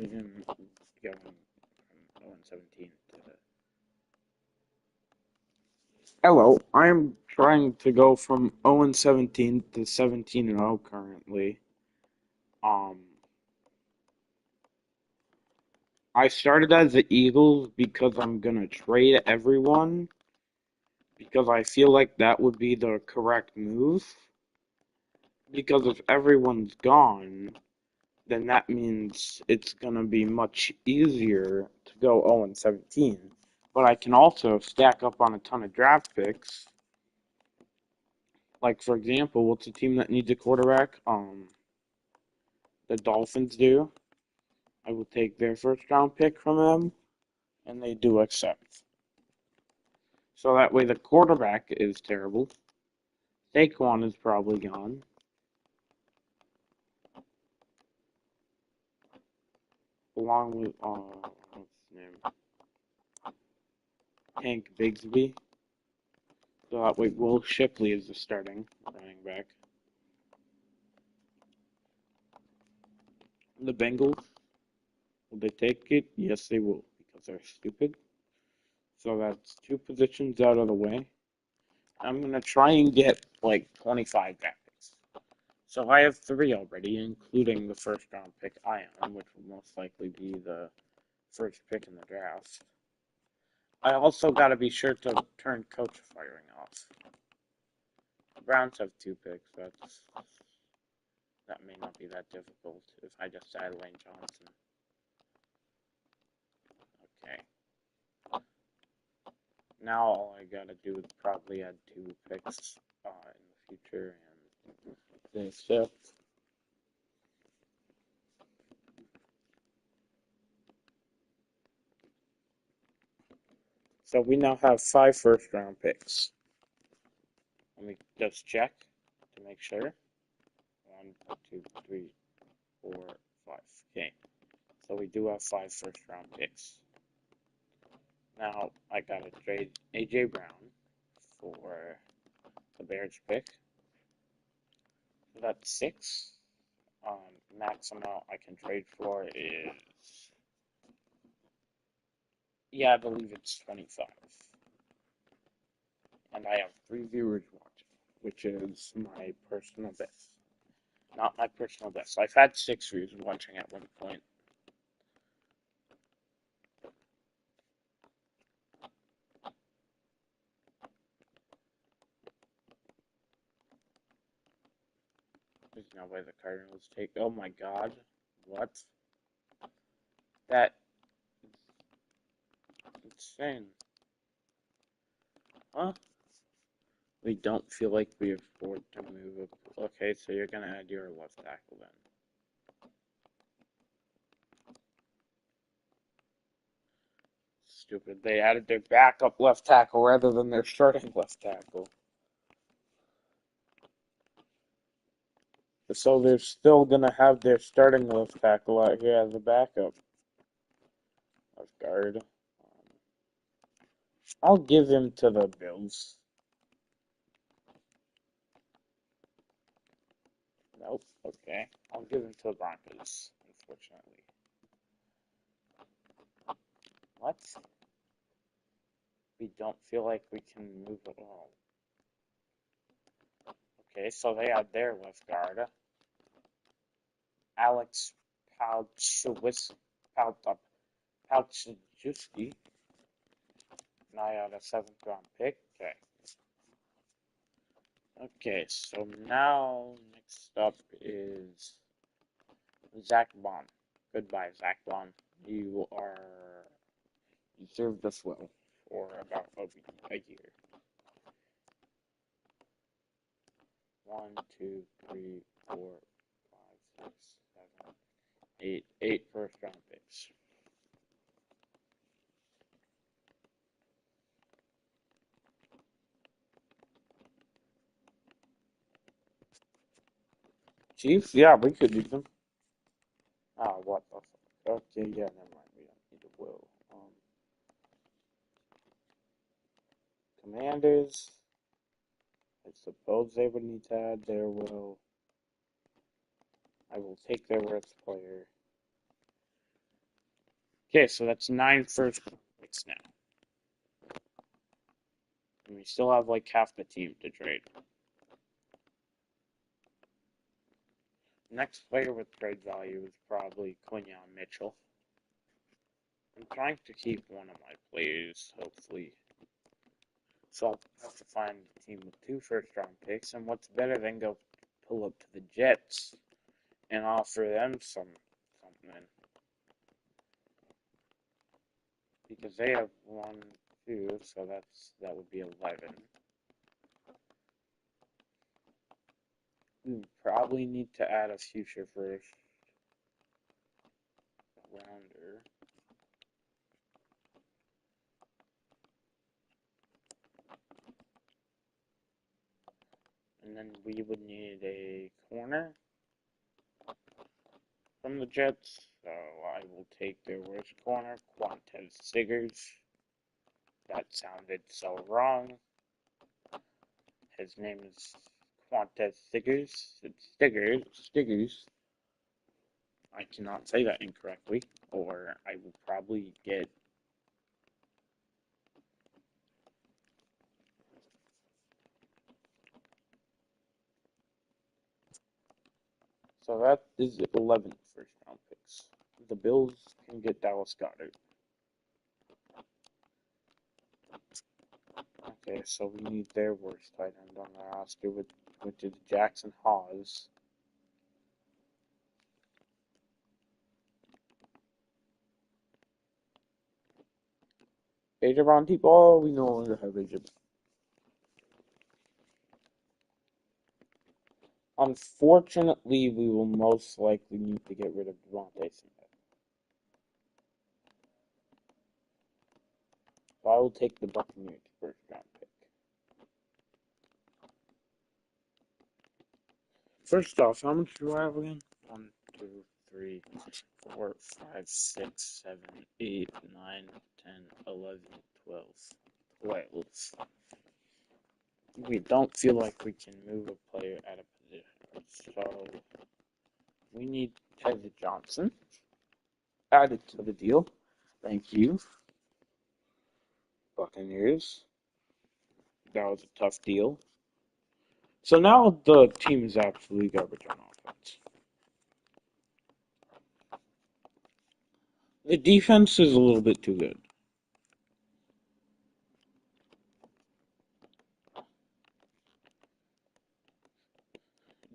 even going from 0-17 to. Hello, I'm trying to go from 0-17 to 17-0 currently. Um, I started as the Eagles because I'm gonna trade everyone because I feel like that would be the correct move. Because if everyone's gone, then that means it's gonna be much easier to go 0-17. But I can also stack up on a ton of draft picks. Like for example, what's a team that needs a quarterback? The Dolphins do. I will take their first round pick from them, and they do accept. So that way the quarterback is terrible. Saquon is probably gone. Along with what's his name? Tank Bigsby. So that way Will Shipley is the starting running back. The Bengals, will they take it? Yes, they will, because they're stupid. So that's two positions out of the way. I'm gonna try and get like 25 draft picks. So I have three already, including the first round pick Ion, which will most likely be the first pick in the draft. I also got to be sure to turn coach firing off. The Browns have two picks. That may not be that difficult if I just add Lane Johnson. Okay. Now all I gotta do is probably add two picks in the future and they accept. So we now have 5 first round picks. Let me just check to make sure. 1, 2, 3, 4, 5. Okay. So we do have 5 first round picks. Now I gotta trade AJ Brown for the Bears pick. So that's 6. Max amount I can trade for is, yeah, I believe it's 25. And I have 3 viewers watching, which is my personal best. Not my personal best. I've had 6 viewers watching at one point. There's no way the Cardinals take. Oh my God! What? That insane. Huh? We don't feel like we afford to move up. Okay, so you're gonna add your left tackle then. Stupid. They added their backup left tackle rather than their starting left tackle. So they're still gonna have their starting left tackle out here as a backup left guard. I'll give him to the Bills. Nope. Okay. I'll give him to the Broncos, unfortunately. What? We don't feel like we can move at all. Okay, so they have their left guard. Alex Palchowski. Now I have a 7th round pick. Okay. Okay, so now next up is Zach Bond. Goodbye, Zach Bond. You served us well for about a year. 1, 2, 3, 4, 5, 6, 7, 8. 8 first round picks. Chiefs? Yeah, we could use them. Ah, what the fuck? Okay, yeah, never mind. We don't need a will. Commanders. I suppose they would need to add their will. I will take their worst player. Okay, so that's 9 first round picks now. And we still have like half the team to trade. Next player with trade value is probably Quinyon Mitchell. I'm trying to keep one of my players, hopefully. So I'll have to find a team with 2 first round picks, and what's better than go pull up to the Jets and offer them something. Because they have 1, 2, so that would be 11. We probably need to add a future first rounder. And then we would need a corner from the Jets. So I will take their worst corner, Quantez Stiggers. That sounded so wrong. His name is Quantez Stiggers. It's Stiggers. I cannot say that incorrectly, or I will probably get. So that is 11 first round picks. The Bills can get Dallas Goedert. Okay, so we need their worst tight end on the roster, which is Jackson Hawes. Javonte Ball, we no longer have Javonte. Unfortunately, we will most likely need to get rid of Devontae Smith. So I will take the Buccaneers first round pick. First off, how much do I have again? 1, 2, 3, 4, 5, 6, 7, 8, 9, 10, 11, 12. 12. We don't feel like we can move a player out of position. So we need Tevin Johnson added to the deal. Thank you, Buccaneers. That was a tough deal. So now the team is absolutely garbage on offense. The defense is a little bit too good.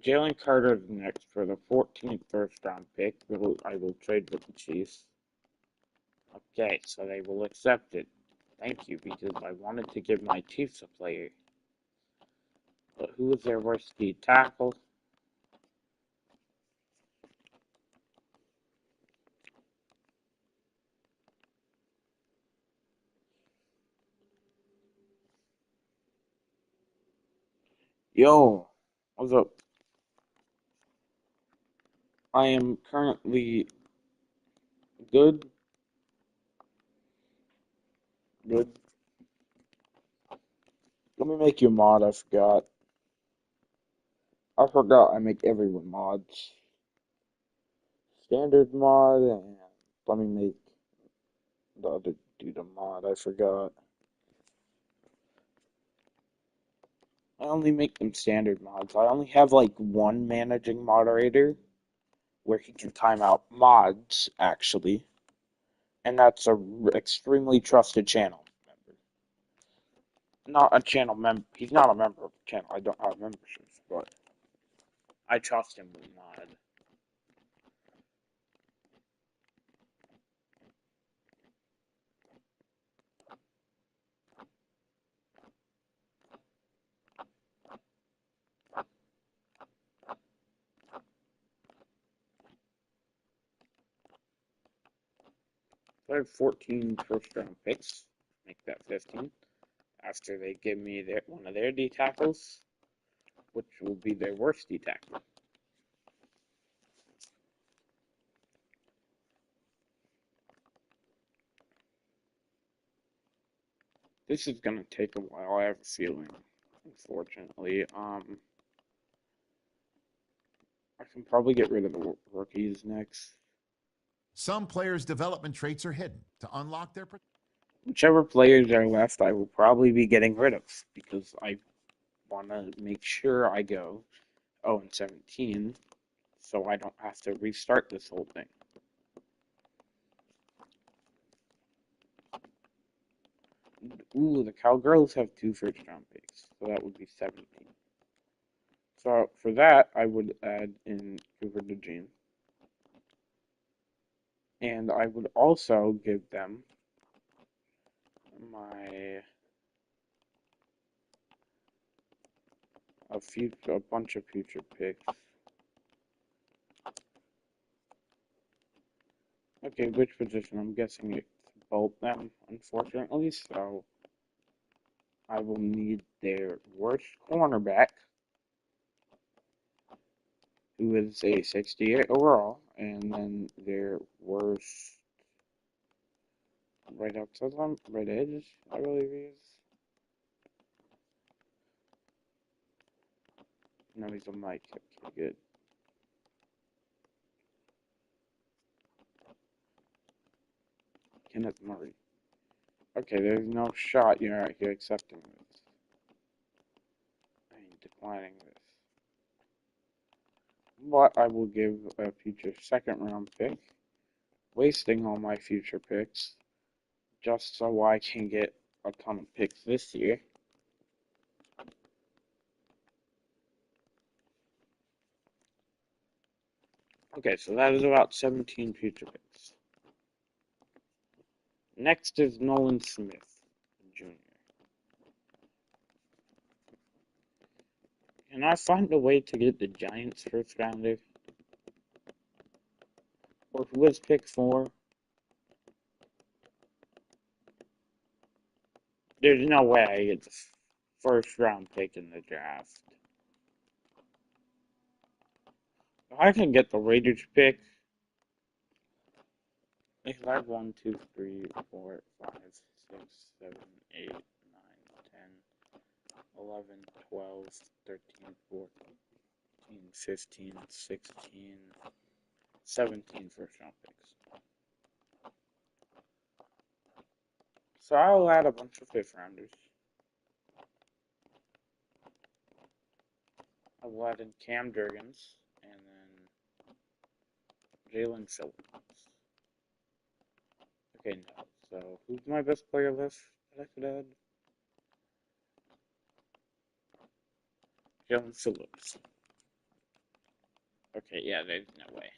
Jalen Carter is next for the 14th first round pick. I will trade with the Chiefs. Okay, so they will accept it. Thank you, because I wanted to give my Chiefs a player. But who is their worst D tackle? Yo, what's up? I am currently good. Good. Let me make you a mod. I forgot. I make everyone mods. Standard mod, and let me make the other dude a mod. I forgot. I only make them standard mods. I only have like one managing moderator where he can time out mods, actually. And that's a extremely trusted channel member. Not a channel member. He's not a member of the channel. I don't have memberships, but I trust him with mod. So I have 14 first round picks. Make that 15. After they give me one of their D tackles, which will be their worst D tackle. This is gonna take a while. I have a feeling, unfortunately. I can probably get rid of the rookies next. Some players' development traits are hidden to unlock their. Whichever players are left, I will probably be getting rid of because I want to make sure I go 0-17 so I don't have to restart this whole thing. Ooh, the Cowgirls have 2 first-round picks, so that would be 17. So for that, I would add in Cooper DeJean. And I would also give them my a bunch of future picks. Okay, which position? I'm guessing it's both them, unfortunately. So I will need their worst cornerback, who is a 68 overall, and then their worst right outside them, right edge, I believe he is. No, he's a Mike. Okay, good. Kenneth Murray. Okay, there's no shot you're accepting this. I mean, declining this. But I will give a future second round pick, wasting all my future picks, just so I can get a ton of picks this year. Okay, so that is about 17 future picks. Next is Nolan Smith, Jr. Can I find a way to get the Giants first rounder? Or who was pick 4? There's no way I get the first round pick in the draft. If I can get the Raiders pick, if I have 1, 2, 3, 4, 5, 6, 7, 8, 9, 10, 11, 12, 13, 14, 15, 16, 17 first round picks. So I'll add a bunch of fifth rounders. I will add in Cam Jurgens and then Jalen Phillips. Okay, no. So who's my best player list that I could add? Jalen Phillips. Okay, yeah, there's no way.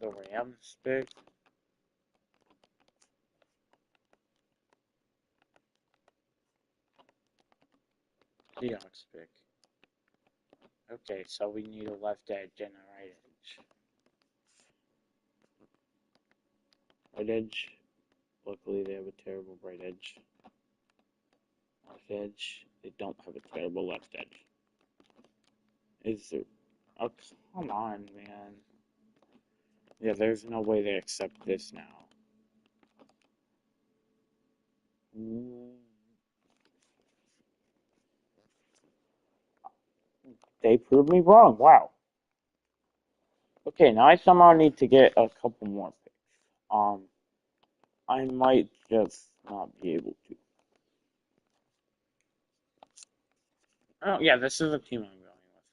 The Rams pick. Seahawks pick. Okay, so we need a left edge and a right edge. Right edge. Luckily, they have a terrible right edge. Left edge. They don't have a terrible left edge. Is there? Oh, come on, man. Yeah, there's no way they accept this now. They proved me wrong. Wow. Okay, now I somehow need to get a couple more picks. I might just not be able to. Oh, yeah, this is a team I'm going with.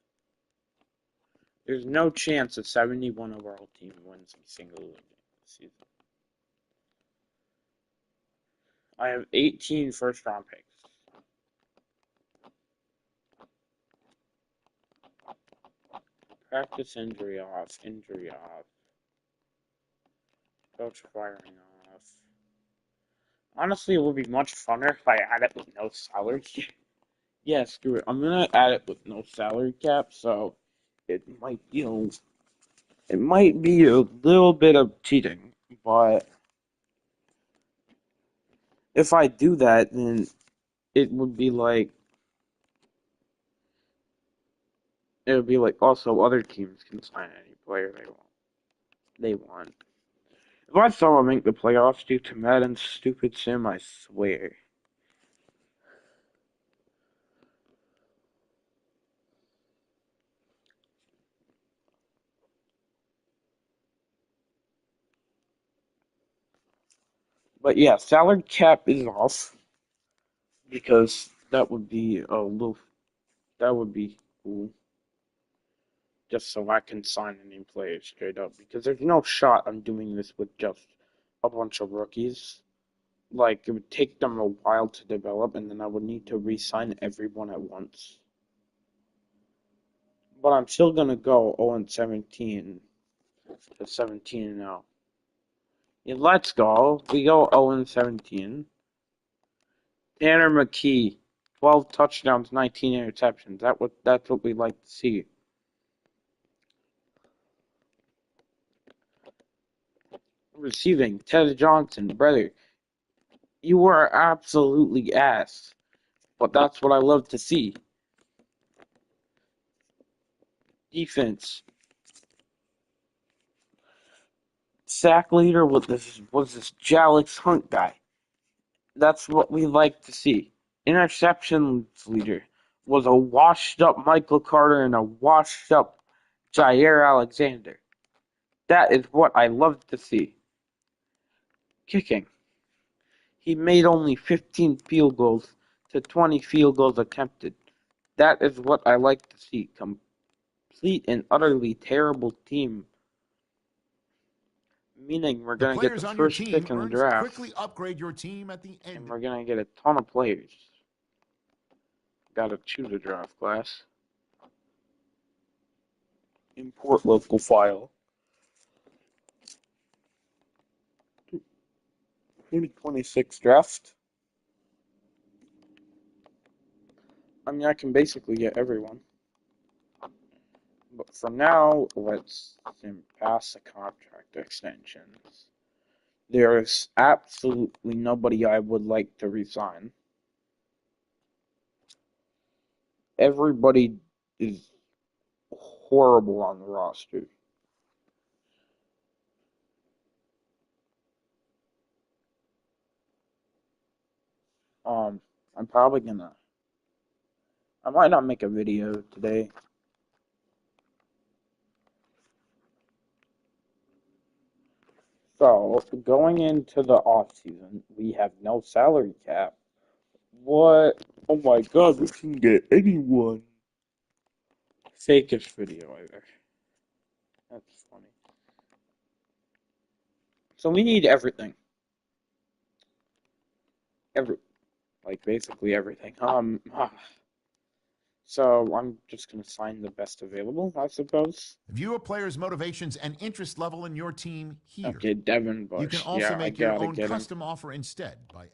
There's no chance a 71 overall team wins a single game this season. I have 18 first round picks. Practice injury off, coach firing off. Honestly, it would be much funner if I add it with no salary. Yeah, screw it. I'm gonna add it with no salary cap, so it might, it might be a little bit of cheating, but if I do that, then it would be like also other teams can sign any player they want. They want. If I saw them make the playoffs due to Madden's stupid sim, I swear. But yeah, salary cap is off because that would be a little. That would be cool. Just so I can sign a new player straight up because there's no shot I'm doing this with just a bunch of rookies. Like it would take them a while to develop, and then I would need to re-sign everyone at once. But I'm still gonna go 0-17 to 17-0. Yeah, let's go. We go 0-17. Tanner McKee, 12 touchdowns, 19 interceptions. That's what we like to see. Receiving, Ted Johnson, brother, you were absolutely ass. But that's what I love to see. Defense. Sack leader was this Jalix Hunt guy. That's what we like to see. Interceptions leader was a washed up Michael Carter and a washed up Jair Alexander. That is what I love to see. Kicking. He made only 15 field goals to 20 field goals attempted. That is what I like to see. Complete and utterly terrible team. Meaning we're The going to get the players on your first team pick in the earns draft. quickly upgrade your team at the And end. we're going to get a ton of players. Gotta choose a draft class. Import local file. 2026 draft. I mean, I can basically get everyone. But for now, let's pass the contract extensions. There's absolutely nobody I would like to resign. Everybody is horrible on the roster. I'm probably gonna. I might not make a video today. So, going into the off season, we have no salary cap. What? Oh my god, we can get anyone. Fakest video ever. That's funny. So we need everything. Every, like basically everything. So I'm just gonna sign the best available, I suppose. View a player's motivations and interest level in your team here. Okay, Devin You can Bush. also Yeah, I make your gotta own get him. custom offer instead by.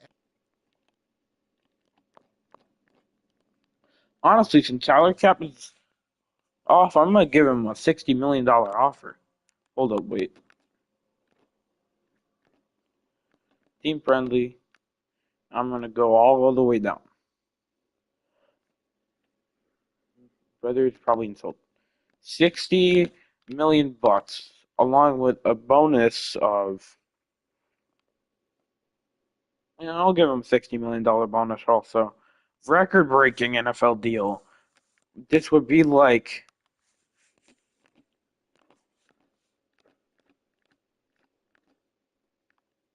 Honestly, since salary cap is off, I'm gonna give him a $60 million offer. Hold up, wait. Team friendly. I'm gonna go all the way down. Brother is probably insulted. 60 million bucks, along with a bonus of. Yeah, I'll give him $60 million bonus also. Record breaking NFL deal. This would be like.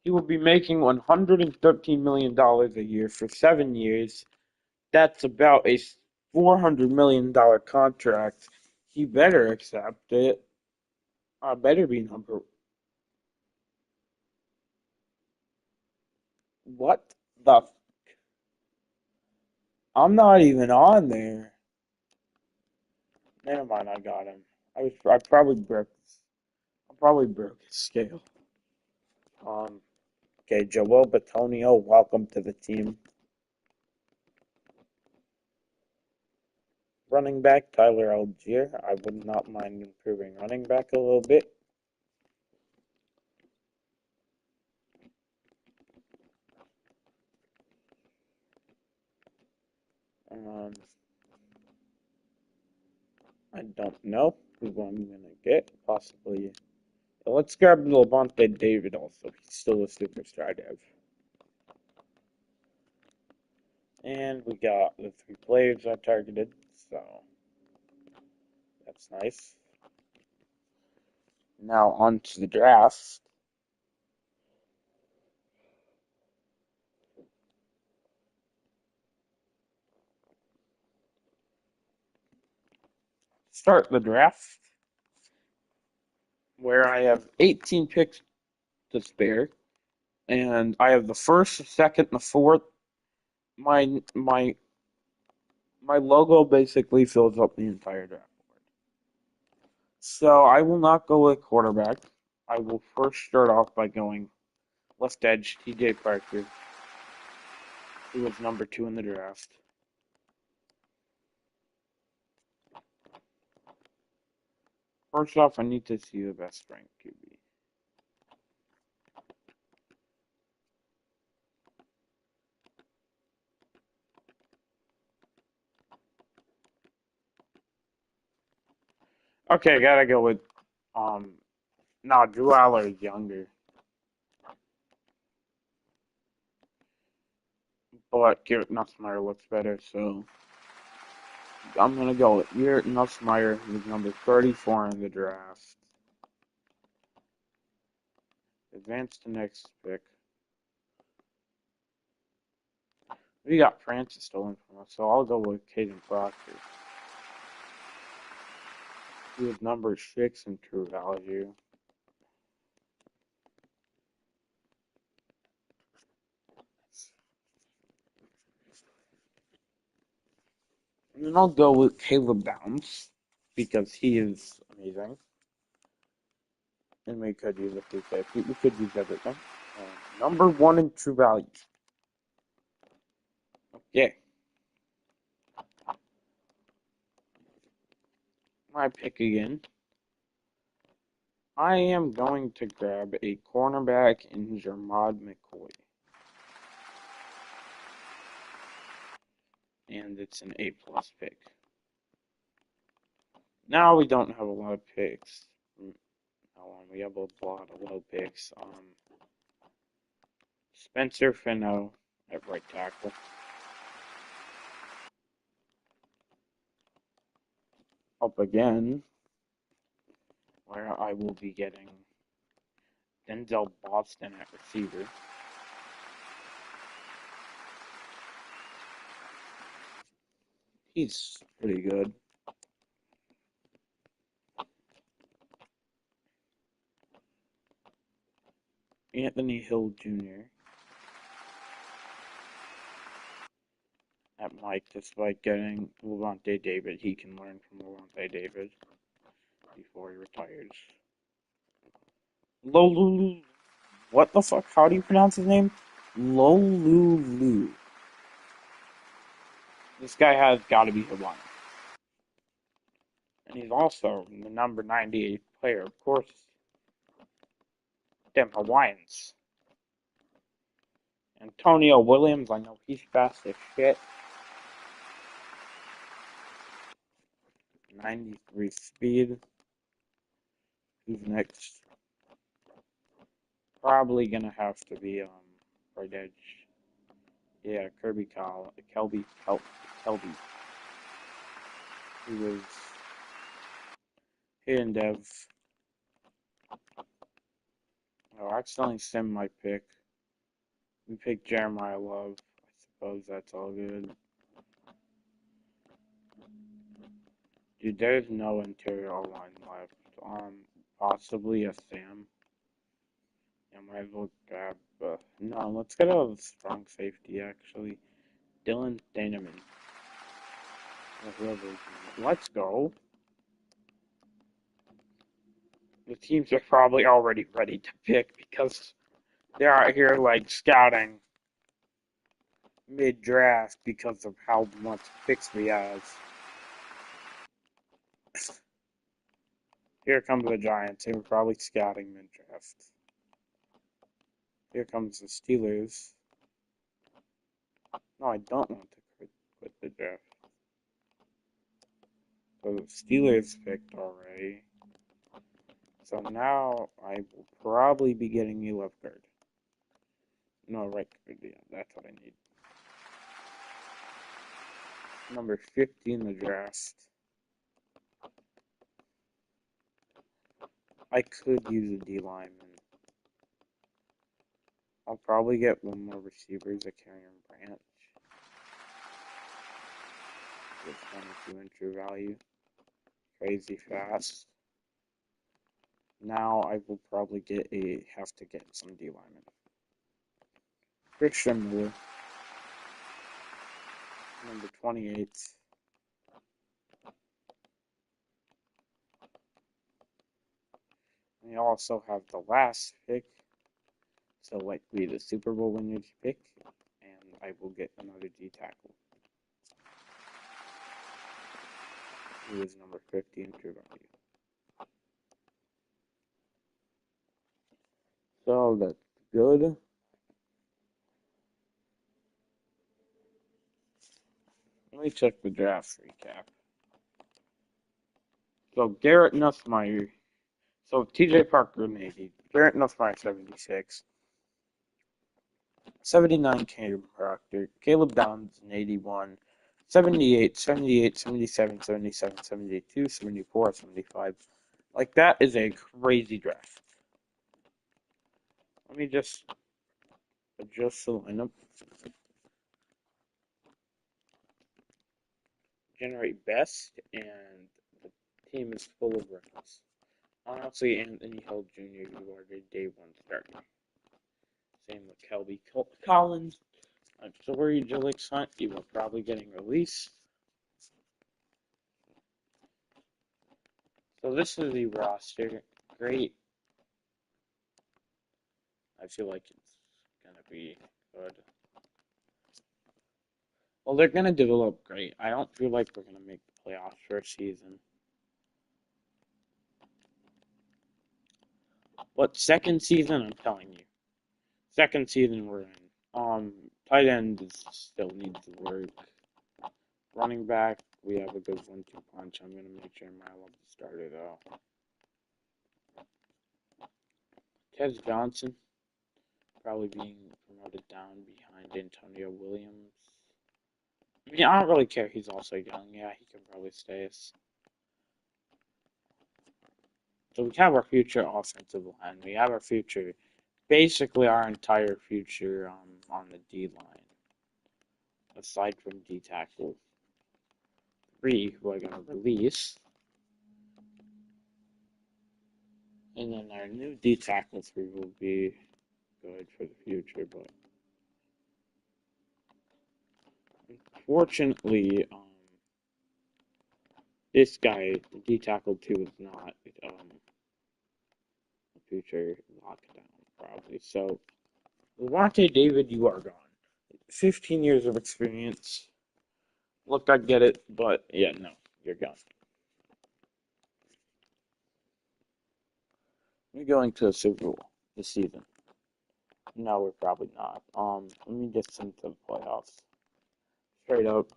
He would be making $113 million a year for 7 years. That's about a $400 million contract. He better accept it. I better be number. What the? I'm not even on there. Never mind, I got him. I probably broke. I probably broke his scale. Um. Okay, Joel Batonio, welcome to the team. Running back Tyler Algier. I would not mind improving running back a little bit. Um, I don't know who I'm gonna get. Possibly. Let's grab Levante David also. He's still a superstar dev. And we got the 3 players I targeted, so that's nice. Now on to the draft. start the draft where I have 18 picks to spare, and I have the first, the second, and the fourth. My my logo basically fills up the entire draft board. So I will not go with quarterback. I will first start off by going left edge, TJ Parker, who was number 2 in the draft. First off, I need to see the best ranked QB. Okay, I gotta go with no, Drew Aller is younger, but Garrett Nussmeier looks better, so I'm gonna go with Garrett Nussmeier, who's number 34 in the draft. Advance to next pick. We got Francis stolen from us, so I'll go with Caden Proctor. He was number 6 in true value. And then I'll go with Caleb Downs, because he is amazing. And we could use a free safety. We could use everything. Number 1 in true value. Okay. My pick again. I am going to grab a cornerback in Jermod McCoy. And it's an A+ pick. Now we don't have a lot of picks. We have a lot of low picks. Spencer Fino at right tackle. Up again, where I will be getting Denzel Boston at receiver. He's pretty good. Anthony Hill Jr. at Mike, despite getting Levante David. He can learn from Levante David before he retires. Lolulu. What the fuck? How do you pronounce his name? Lolulu. This guy has got to be Hawaiian. And he's also the number 98 player, of course. Damn Hawaiians. Antonio Williams, I know he's fast as shit. 93 speed. Who's next? Probably gonna have to be right edge. Yeah, Kelby. He was hidden dev. Oh, I accidentally simmed my pick. We picked Jeremiah Love. I suppose that's all good. Dude, there's no interior line left. Possibly a Sam. I might as well grab. No, let's get a strong safety actually. Dylan Daneman. Or whoever. Let's go. The teams are probably already ready to pick because they're out here like scouting mid-draft because of how much picks we have. Here comes the Giants. They were probably scouting mid-draft. Here comes the Steelers. No, I don't want to quit the draft. So the Steelers picked already. So now I will probably be getting a left guard. No, right guard. Yeah, that's what I need. Number 50 in the draft. I could use a D lineman. I'll probably get one more receiver, Zakarian Branch. With 22 in true value. crazy fast. Now I will probably have to get some D linemen. Christian Miller, number 28. We also have the last pick, so likely the Super Bowl winners pick, and I will get another D tackle. Who is number 50 in True Value. So that's good. Let me check the draft recap. So Garrett Nussmeier. So TJ Parker, 80. Garrett Nussmeier, 76. 79, Caleb Proctor. Caleb Downs, 81. 78, 78, 77, 77, 72, 74, 75. Like, that is a crazy draft. Let me just adjust the lineup. Generate best, and the team is full of rookies. Honestly, Anthony Hill Jr., you are the day one starter. Same with Kelby Collins. I'm sorry, Jalix Hunt, you are probably getting released. So this is the roster. Great. I feel like it's going to be good. Well, they're going to develop great. I don't feel like we're going to make the playoffs first season. But second season, I'm telling you. Second season we're in. Tight end still needs work. Running back, we have a good 1-2 punch. I'm going to make sure Milo the starter, though. Tez Johnson, probably being promoted down behind Antonio Williams. I mean, I don't really care. He's also young. Yeah, he can probably stay. So we have our future offensive line. We have our future, basically our entire future on the D line. Aside from D tackle 3, who are going to release. And then our new D tackle 3 will be good for the future, but unfortunately, this guy, D tackle 2, is not a future lockdown, probably. So, Lavonte David, you are gone. 15 years of experience. Look, I get it, but yeah, no, you're gone. We're going to the Super Bowl this season. No, we're probably not. Let me get into the playoffs. Straight up.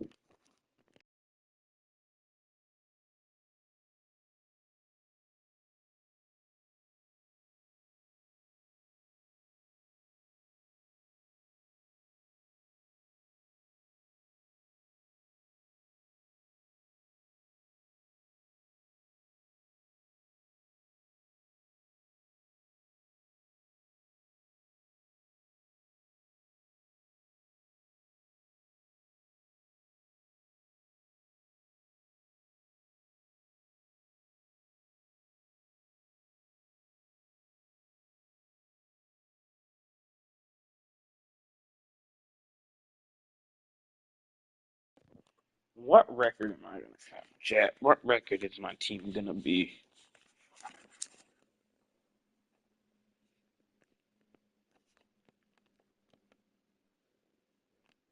What record am I gonna have, Jet? What record is my team gonna be?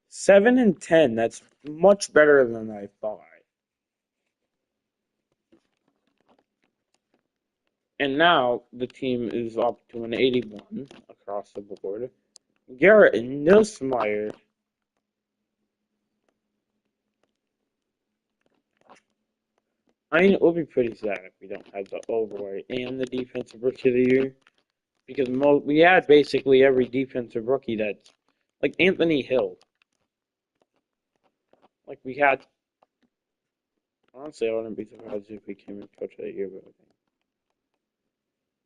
Seven and 10. That's much better than I thought. And now the team is up to an 81 across the board. Garrett Nussmeier. I mean, it will be pretty sad if we don't have the overweight and the defensive rookie of the year. Because we had basically every defensive rookie that's like Anthony Hill. Like we had. Honestly, I wouldn't be surprised if we came in coach of the year, but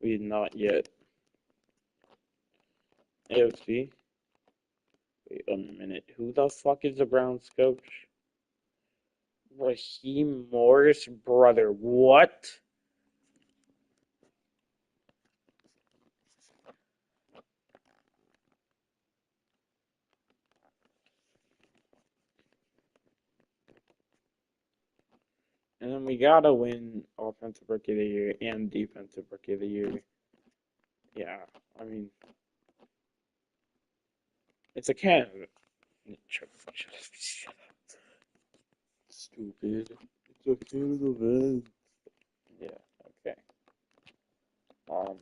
we did not yet. AFC. Wait a minute. Who the fuck is the Browns coach? Raheem Morris, brother. What? And then we gotta win Offensive Rookie of the Year and Defensive Rookie of the Year. Yeah, I mean, it's a candidate. Shut up. Stupid. It's a candidate. Yeah, okay.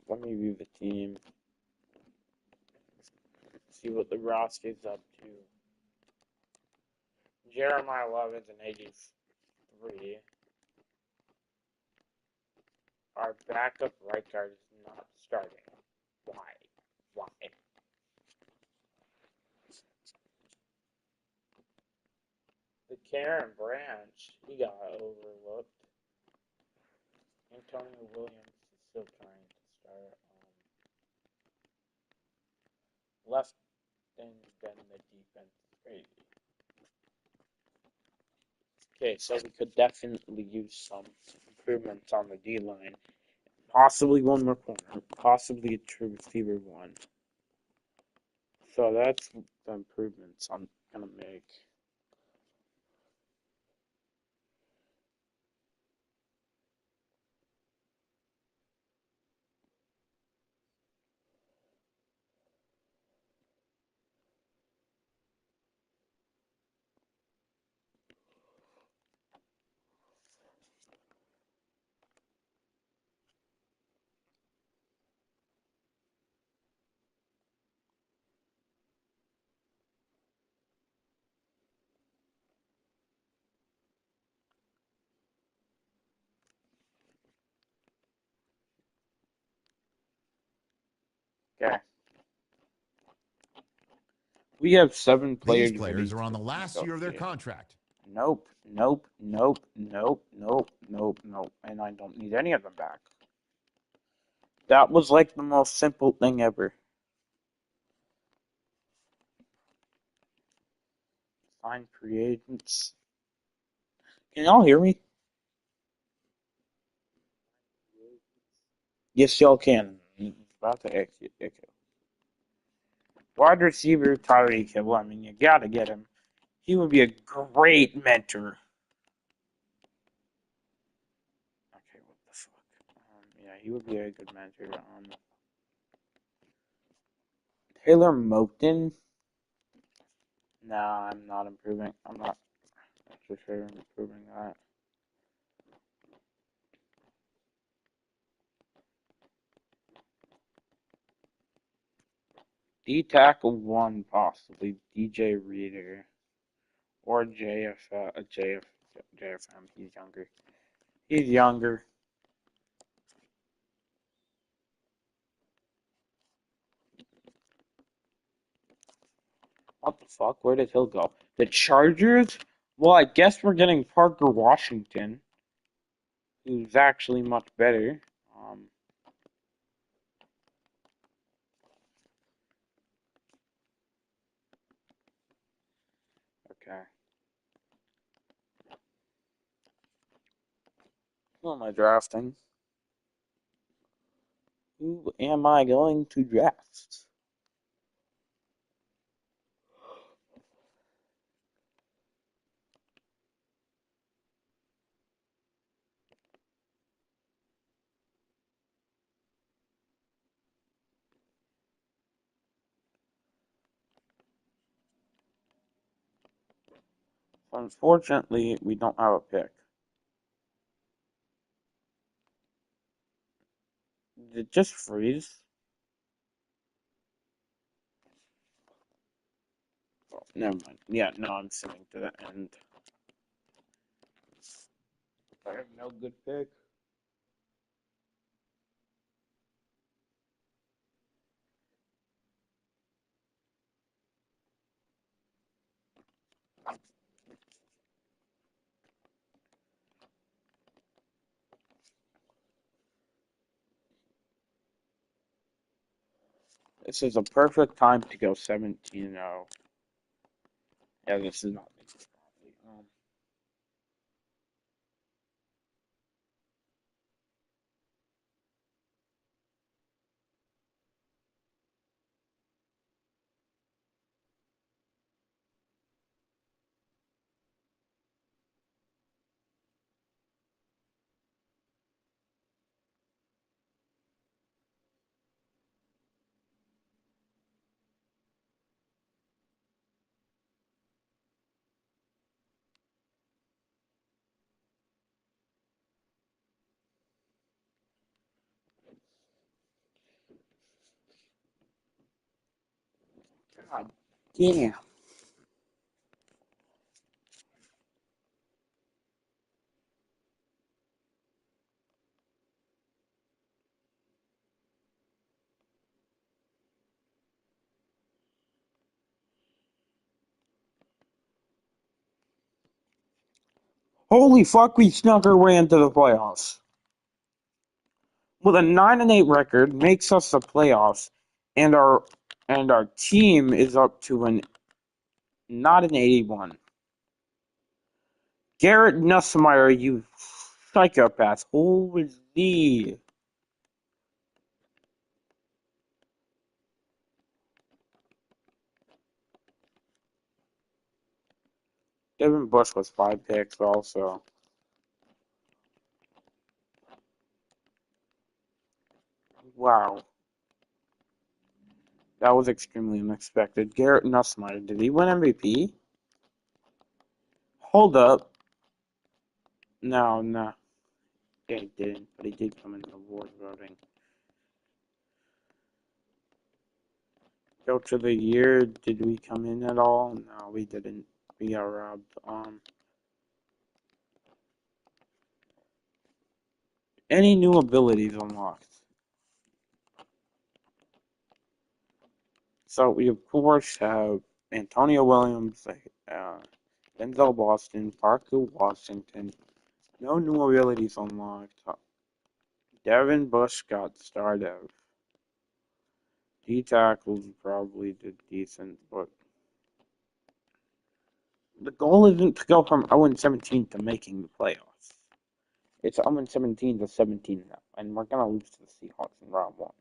Let me view the team. See what the roster's up to. Jeremiah Levin's an 83. Our backup right guard is not starting. Why? Why? The Karen Branch, he got overlooked. Antonio Williams is still trying to start. Left and then the defense is crazy. Okay, so we could definitely use some improvements on the D line. Possibly one more corner. Possibly a true receiver one. So that's the improvements I'm gonna make. Okay. We have 7 players. These players are on the last year of their contract. Nope, nope, nope, nope, nope, nope, nope. And I don't need any of them back. That was like the most simple thing ever. Sign free agents. Can y'all hear me? Yes, y'all can. About to exit. Okay. Wide receiver Tyreek Hill. I mean, you gotta get him. He would be a great mentor. Okay, what the fuck? Yeah, he would be a good mentor. Taylor Moton. Nah, I'm not improving. I'm not for sure improving that. D tackle one possibly DJ Reader or JFM. He's younger. He's younger. What the fuck? Where did Hill go? The Chargers? Well, I guess we're getting Parker Washington, who's actually much better. Okay. Who am I drafting? Who am I going to draft? Unfortunately, we don't have a pick. Did it just freeze? Oh, never mind. Yeah, no, I'm sitting to the end. I have no good pick. This is a perfect time to go 17-0. Yeah, this is not. God damn. Holy fuck, we snuck our way into the playoffs. With a 9-8 record makes us the playoffs, and our team is up to not an 81. Garrett Nussmeier, you psychopath. Holy. Devin Bush was 5 picks also. Wow. That was extremely unexpected. Garrett Nussmeier, did he win MVP? Hold up. No. Yeah, he didn't, but he did come in the award voting. Coach of the year, did we come in at all? No, we didn't. We got robbed. Any new abilities unlocked? So we of course have Antonio Williams, Denzel Boston, Parker Washington. No new abilities unlocked. Devin Bush got started. D tackles probably did decent, but the goal isn't to go from 0-17 to making the playoffs. It's 0-17 to 17 now, and we're gonna lose to the Seahawks in round 1.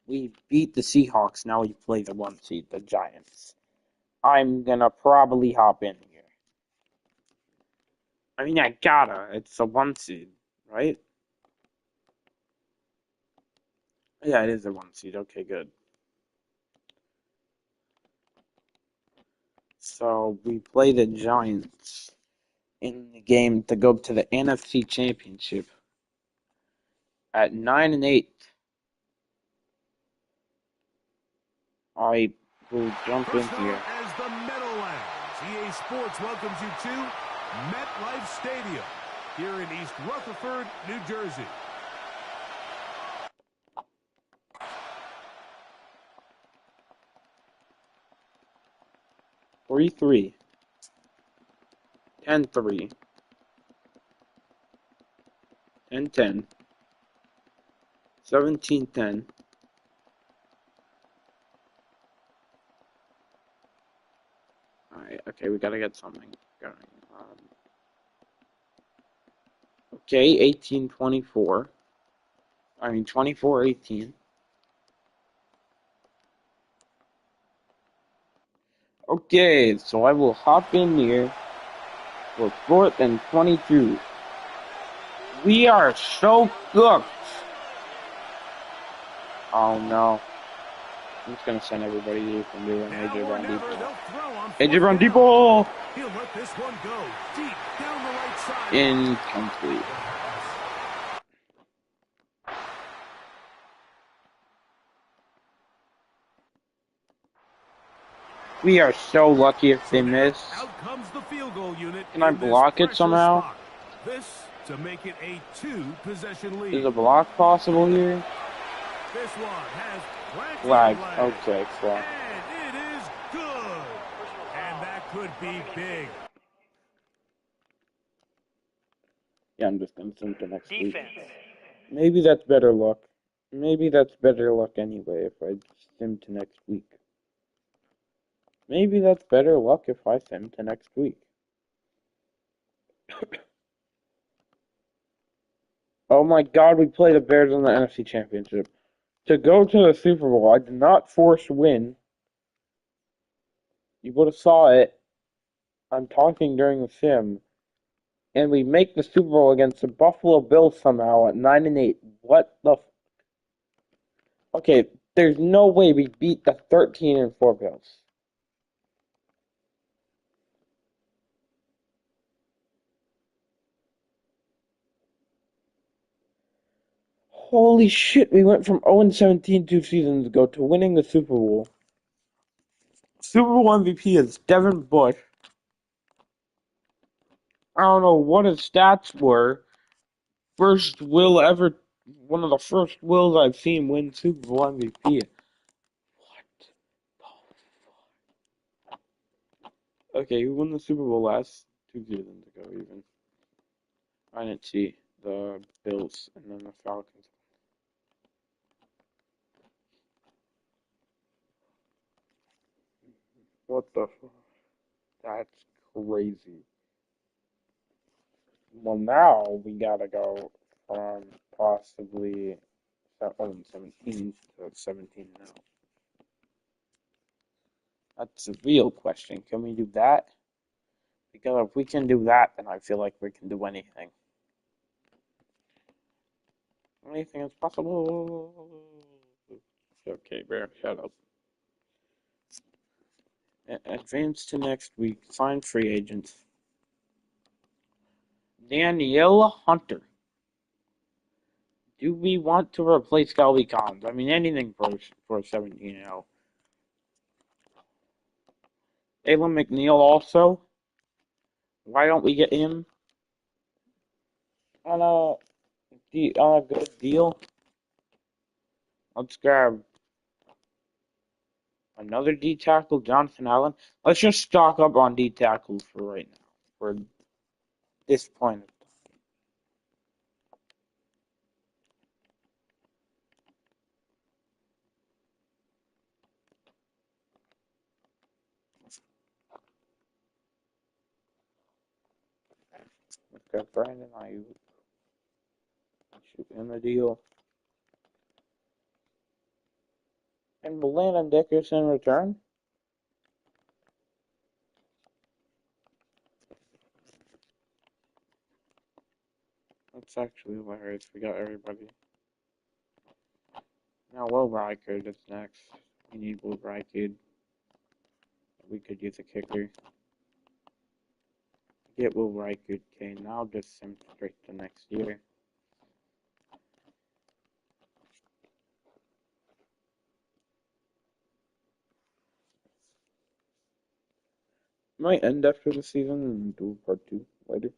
We beat the Seahawks, now we play the 1 seed, the Giants. I'm gonna probably hop in here. I mean, I gotta. It's a 1 seed, right? Yeah, it is a 1 seed. Okay, good. So we play the Giants in the game to go to the NFC Championship at 9-8. I will jump in here. As the Meadowlands, EA Sports welcomes you to MetLife Stadium here in East Rutherford, New Jersey. Three 10-3, 10-10, 17-10. Alright, okay, we gotta get something going. Okay, 18-24. 24-18. Okay, so I will hop in here for 4th and 22. We are so cooked. Oh no. I'm just gonna send everybody to from doing AJ Brown deep ball. AJ Brown deep ball! He'll let this one go deep down the right side. Incomplete. We are so lucky if they miss. Out comes the field goal unit. Can I block it somehow? Spot. This to make it a 2-possession lead. Is a block possible here? This one has Flag. Okay, flag. And it is good. And that could be big. Yeah, I'm just gonna send to next week. Maybe that's better luck. Maybe that's better luck anyway if I sim to next week. Maybe that's better luck if I sim to next week. Oh my god, we play the Bears in the NFC Championship. To go to the Super Bowl, I did not force win. You would have saw it. I'm talking during the sim. And we make the Super Bowl against the Buffalo Bills somehow at 9-8. What the Okay, there's no way we beat the 13-4 Bills. Holy shit, we went from 0-17 2 seasons ago to winning the Super Bowl. Super Bowl MVP is Devin Bush. I don't know what his stats were. One of the first Wills I've seen win Super Bowl MVP. Okay, who won the Super Bowl last 2 seasons ago, even? I didn't see the Bills and then the Falcons. What the fuck? That's crazy. Well, now we gotta go from possibly 17 to 17 now. That's a real question. Can we do that? Because if we can do that, then I feel like we can do anything. Anything is possible. Okay, Bear, shut up. Advance to next week. Sign free agents. Danielle Hunter. Do we want to replace Shelby Collins? I mean, anything for 17-0. Jalen McNeil also. Why don't we get him on a good deal? Let's grab another D tackle, Jonathan Allen. Let's just stock up on D tackles for right now. For this point. Let's grab Brandon Ayuk. Shoot him a deal. And will Landon Dickerson return? That's actually hilarious. We got everybody. Now, Will Ryker is next. We need Will Ryker. We could use a kicker. Get Will Ryker. Okay, now just send straight to next year. Might end after the season and do part 2 later.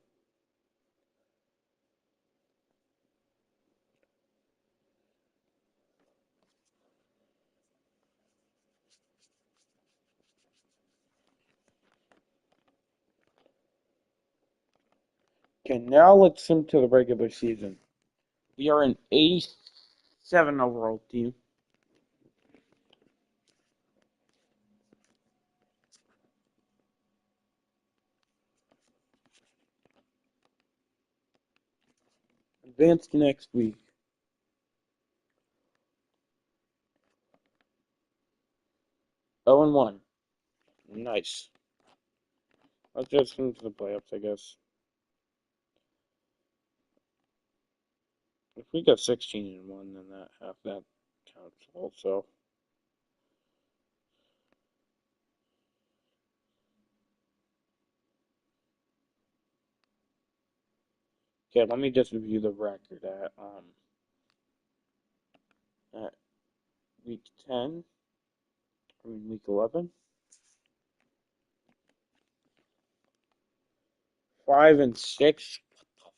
Okay, now let's sim to the regular season. We are an 87 overall team. Advance to next week. Oh and 1. Nice. Let's just sim to the playoffs, I guess. If we got 16 and 1, then that counts also. Okay, let me just review the record at week 10. Week 11. 5 and 6. What the fuck?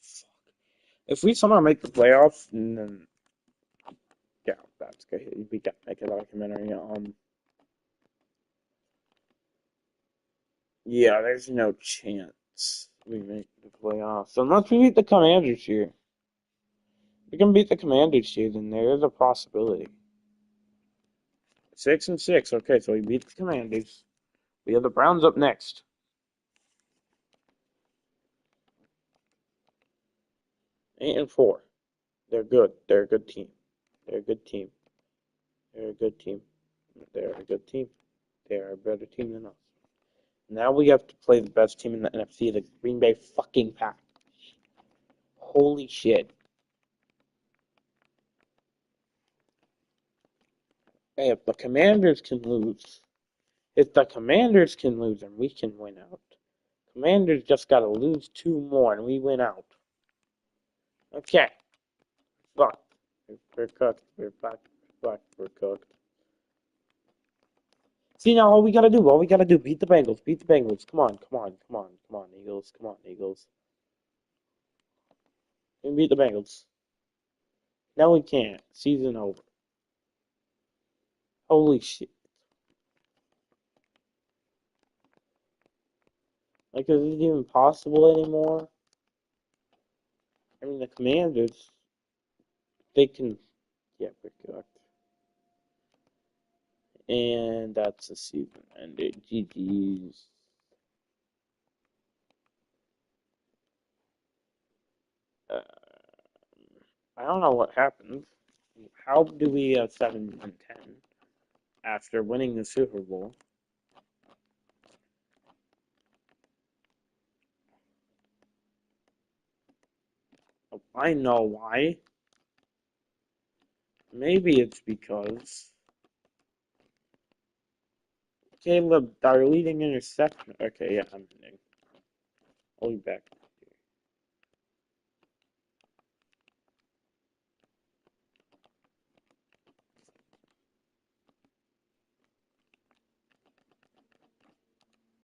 If we somehow make the playoffs, then yeah, that's good. We got to make a documentary. Yeah, there's no chance we make the playoffs unless we beat the Commanders here. If we can beat the Commanders here, then there is a possibility. 6 and 6. Okay, so we beat the Commanders. We have the Browns up next. 8 and 4. They're good. They're a good team. They're a good team. They're a good team. They're a good team. They're a better team than us. Now we have to play the best team in the NFC, the Green Bay fucking Packers. Holy shit. Hey, if the Commanders can lose, then we can win out. Commanders just gotta lose 2 more and we win out. Okay. Fuck. We're cooked. We're cooked. See now, all we gotta do, beat the Bengals. Come on, Eagles. We beat the Bengals. No, we can't. Season over. Holy shit. Like, is it even possible anymore? I mean, the Commanders, they can, yeah, we're correct. And that's the season ended. GG's. I don't know what happened. How do we 7-10 after winning the Super Bowl? Oh, I know why. Maybe it's because Caleb, our leading interception. Okay, yeah, I'm hitting. I'll be back.